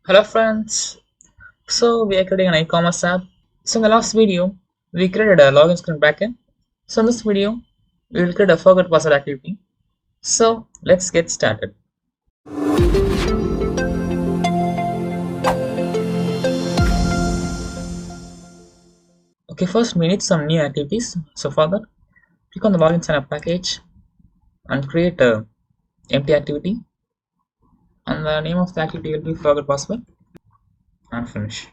Hello friends. So we are creating an e-commerce app. So in the last video, we created a login screen backend. So in this video, we will create a forget password activity. So let's get started. Okay, first we need some new activities. So for that, click on the login sign up package and create a empty activity. And the name of the activity will be forget password and finish.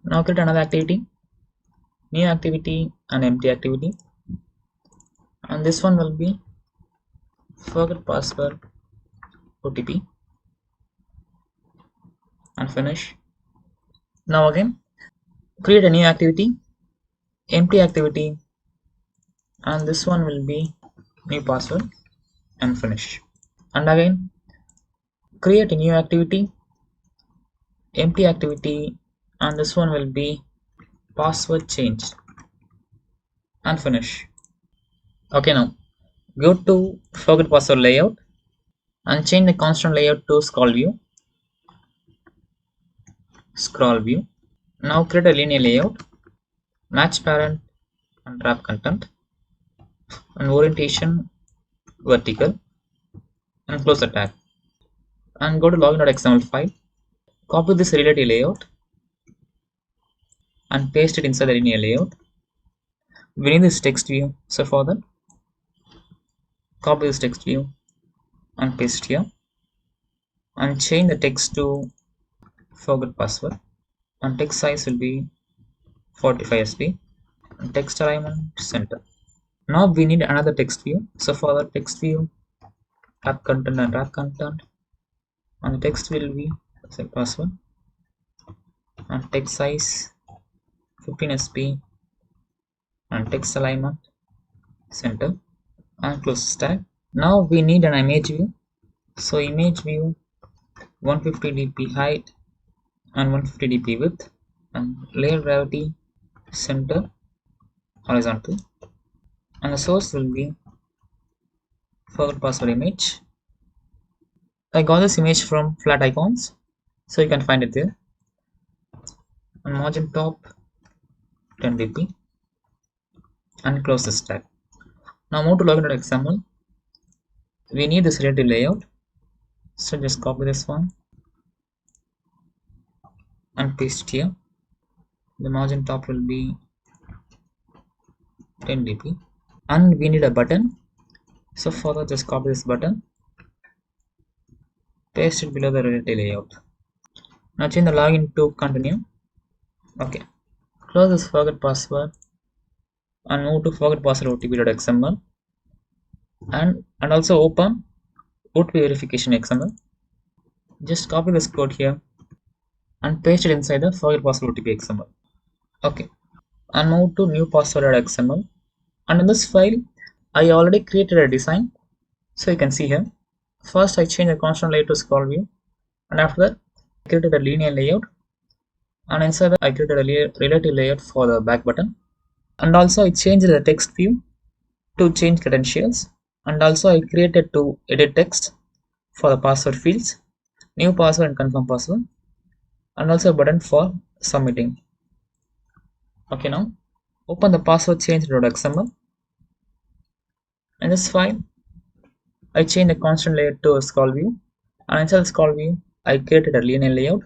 Now create another activity, new activity and empty activity. And this one will be forget password OTP and finish. Now again create a new activity, empty activity, and this one will be new password and finish. And again create a new activity, empty activity, and this one will be password change and finish. Okay, now go to forget password layout and change the constant layout to scroll view. Now create a linear layout, match parent and wrap content, and orientation vertical, and close the tag. And go to login.xml file, copy this relative layout and paste it inside the linear layout. We need this text view, so for that, copy this text view and paste here, and change the text to forget password, and text size will be 45 sp, and text alignment center. Now we need another text view, so for the text view, wrap content and wrap content, and the text will be set password, and text size 15 sp, and text alignment center, and close tag. Now we need an image view, so image view 150 dp height and 150 dp width, and layer gravity center horizontal, and the source will be forget password image. I got this image from flat icons, so you can find it there. And margin top 10 dp, and close this tag. Now move to login.xml. We need this relative layout, so just copy this one and paste it here. The margin top will be 10 dp, and we need a button, so for that just copy this button, paste it below the relative layout. Now change the login to continue. Okay, close this forget password and move to forget password otp.xml, and also open OTP verification XML. Just copy this code here and paste it inside the forget password OTP XML. Okay, and move to new password.xml, and in this file I already created a design, so you can see here. First I changed the constant layout to scroll view, and after that I created a linear layout, and inside that I created a relative layout for the back button, and also I changed the text view to change credentials, and also I created to edit text for the password fields, new password and confirm password, and also a button for submitting. Okay, now open the password change.xml. In this file I changed the constant layout to a scroll view, and inside the scroll view I created a linear layout,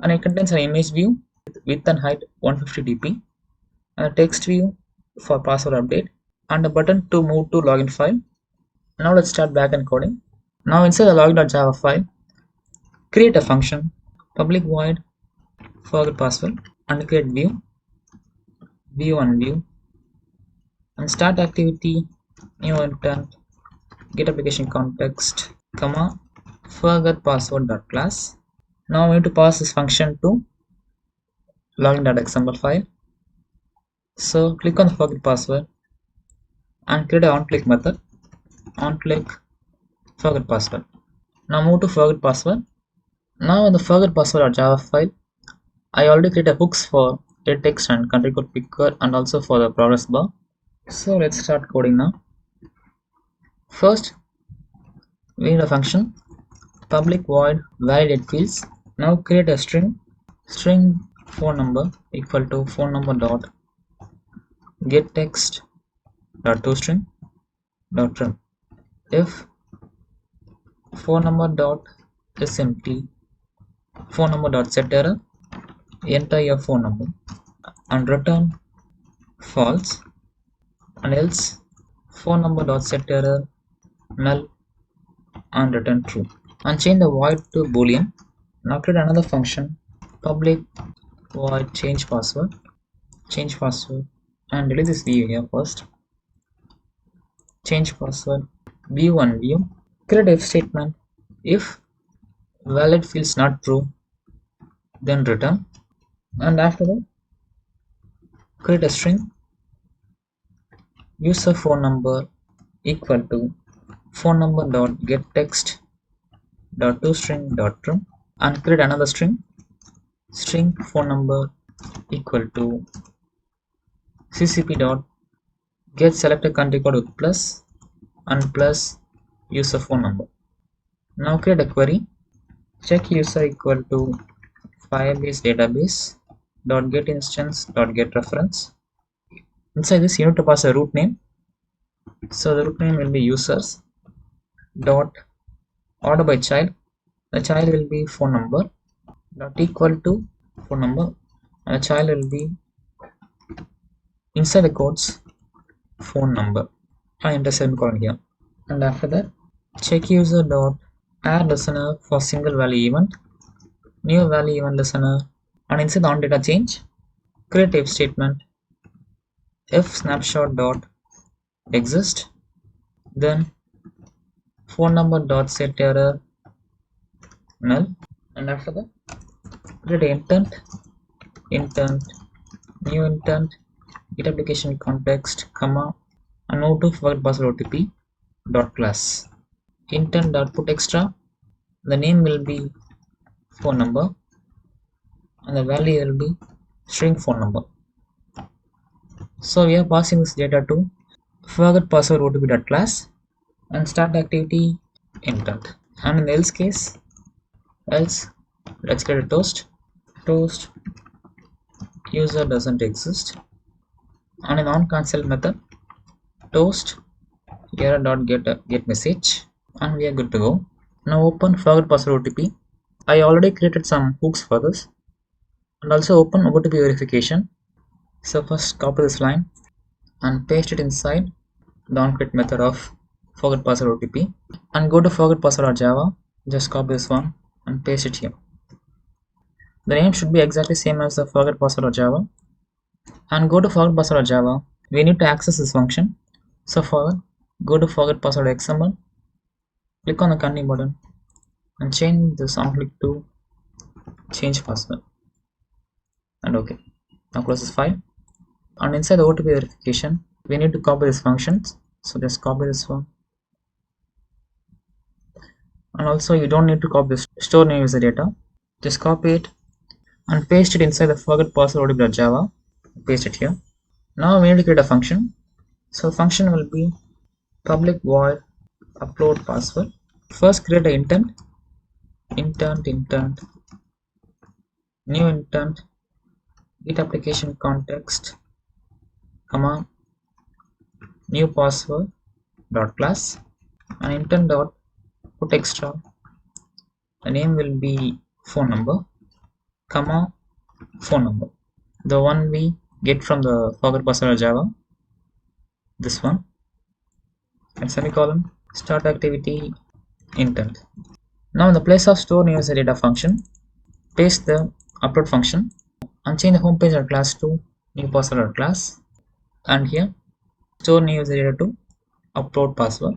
and it contains an image view with width and height 150 dp, and a text view for password update, and a button to move to login file. Now let's start backend coding. Now inside the login.java file, create a function public void forget password, and create view and view, and start activity, new intent, get application context, comma, forget password dot class. Now we need to pass this function to login.xml file. So click on the forget password and create a onClick method, onClick forget password. Now move to forget password. Now in the forget password.java file, I already created hooks for edit text and country code picker, and also for the progress bar. So let's start coding now. First we need a function public void validate fields. Now create a string phone number equal to phone number dot get text dot toString dot trim. If phone number dot is empty, phone number dot set error, enter your phone number and return false, and else phone number dot set error null and return true, and change the void to boolean. Now create another function public void change password and delete this view here first. Change password view and view. Create if statement. If valid fields not true, then return, and after that create a string user phone number equal to phone number dot get text dot toString dot trim, and create another string phone number equal to ccp dot get selected country code with plus and plus user phone number. Now create a query check user equal to firebase database dot get instance dot get reference. Inside this you need to pass a root name, so the root name will be users dot order by child. The child will be phone number dot equal to phone number, and the child will be inside the quotes phone number. I enter semicolon here, and after that check user dot add listener for single value event, new value event listener, and inside the on data change create if statement. If snapshot dot exist, then phone number dot set error null, and after that create intent new intent get application context comma and move to forget password OTP dot class intent dot put extra. The name will be phone number and the value will be string phone number. So we are passing this data to forget password OTP dot class and start activity intent, and in the else case let's create a toast user doesn't exist, and in on cancel method toast error dot get message, and we are good to go. Now open forget password OTP. I already created some hooks for this, and also open OTP verification. So first copy this line and paste it inside the onCreate method of forget password OTP, and go to forget password.java. Just copy this one and paste it here. The name should be exactly same as the forget password.java, and go to forget password.java. We need to access this function. So for that, go to forget password XML, click on the continue button and change this on click to change password, and okay. Now close this file, and inside the OTP verification we need to copy these functions. So just copy this one, and also you don't need to copy this store new user data. Just copy it and paste it inside the forget password OTP.java. Paste it here. Now we need to create a function. So function will be public void upload password. First create an intent new intent get application context comma new password dot class and intent dot put extra. The name will be phone number comma phone number, the one we get from the forget password Java, this one, and semicolon start activity intent. Now in the place of store new user data function, paste the upload function and change the home page class to new password class, and here store new user data to upload password,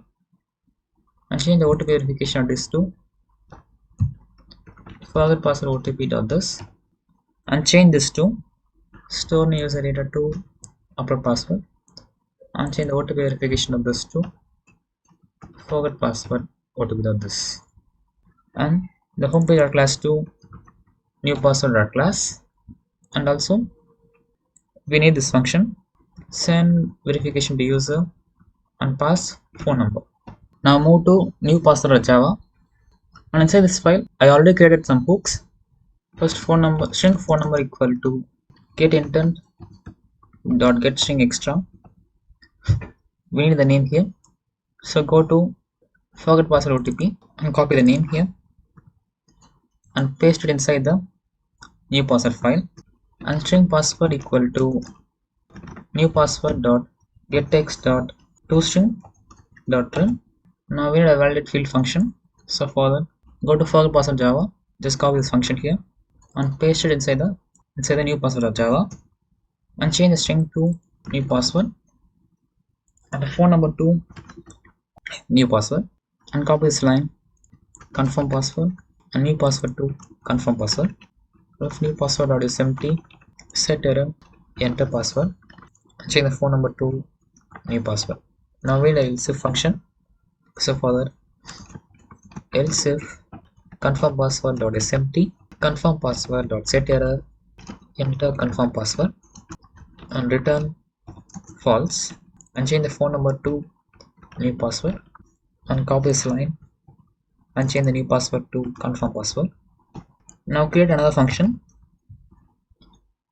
and change the OTP verification address to forget password OTP dot this, and change this to store new user data to upload password, and change the OTP verification of this to forget password OTP dot this, and the home page class to new password class, and also we need this function send verification to user and pass phone number. Now move to new password Java And inside this file, I already created some hooks. First, phone number, string phone number equal to get intent dot get string extra. We need the name here. So go to forget password OTP and copy the name here and paste it inside the new password file. And string password equal to new password dot get text dot toString dot run. Now we need a validate field function. So for that, go to forget password Java. Just copy this function here and paste it inside the new password of Java and change the string to new password and the phone number to new password and copy this line confirm password and new password to confirm password. If new password dot is empty, set error enter password and change the phone number to new password. Now we need a else if function. So for that, else if confirm password dot is empty, confirm password dot set error enter confirm password and return false and change the phone number to new password and copy this line and change the new password to confirm password. Now create another function.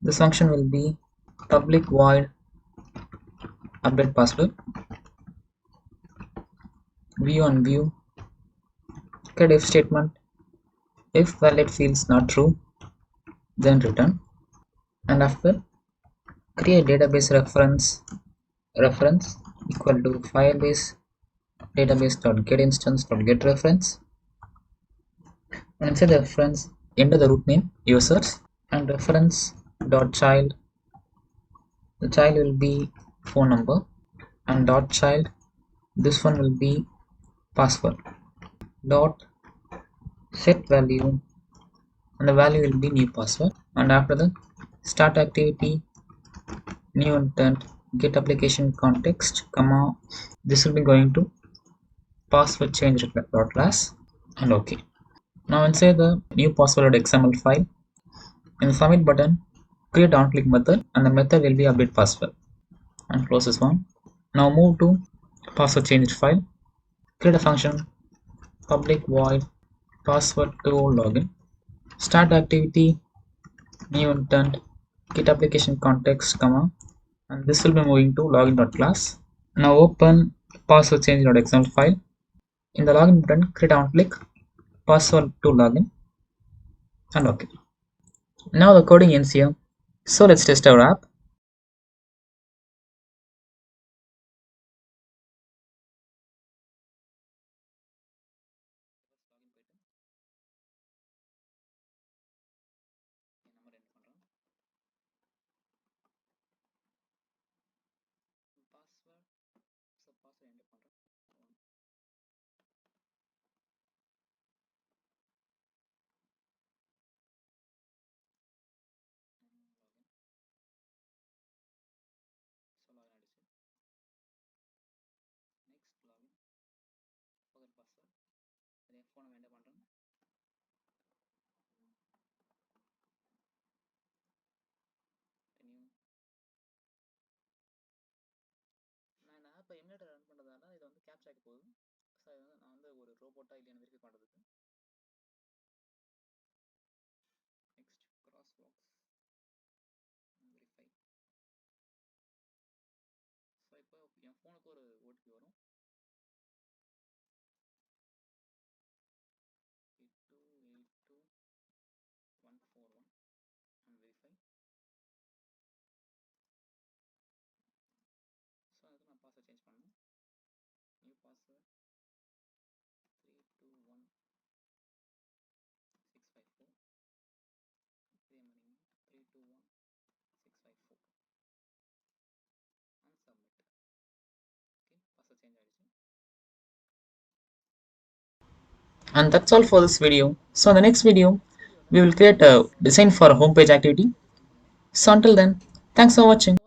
This function will be public void update password view and view create if statement. If valid fields not true, then return. And after, create database reference equal to firebase database.get instance.get reference and inside the reference enter the root name users and reference dot child, the child will be phone number and dot child, this one will be password dot set value and the value will be new password. And after the start activity new intent get application context comma, this will be going to password change dot class and okay. Now inside the new password.xml file, in the submit button, create onClick method and the method will be update password and close this one. Now move to password change file, create a function public void password to login, start activity new intent get application context comma, and this will be moving to login.class. Now open password change.xml file. In the login button, create onClick password to login and okay. Now the coding ends here. So let's test our app. நான் இந்த ஆப்பை emulator run பண்ணுறதால இது வந்து கேப்சாக்கு போகுது. So இது வந்து நான் வந்து ஒரு ரோபோட்டா இல்லையான்னு வெரிஃபை பண்ணுறதுக்கு. Next cross box verify. So இப்போ என் ஃபோனுக்கு ஒரு ஓடிபி வரும். 8282141 அண்ட் வெரிஃபை. ஸோ அதுக்கு நான் பாஸ்வேர்ட் சேஞ்ச் பண்ணணும். நியூ பாஸ்வேர்ட் 321654 இதே மாதிரி 321654 and submit. Okay, password change ஆகிடுச்சு. And that's all for this video. So in the next video, we will create a design for a homepage activity. So until then, thanks for watching.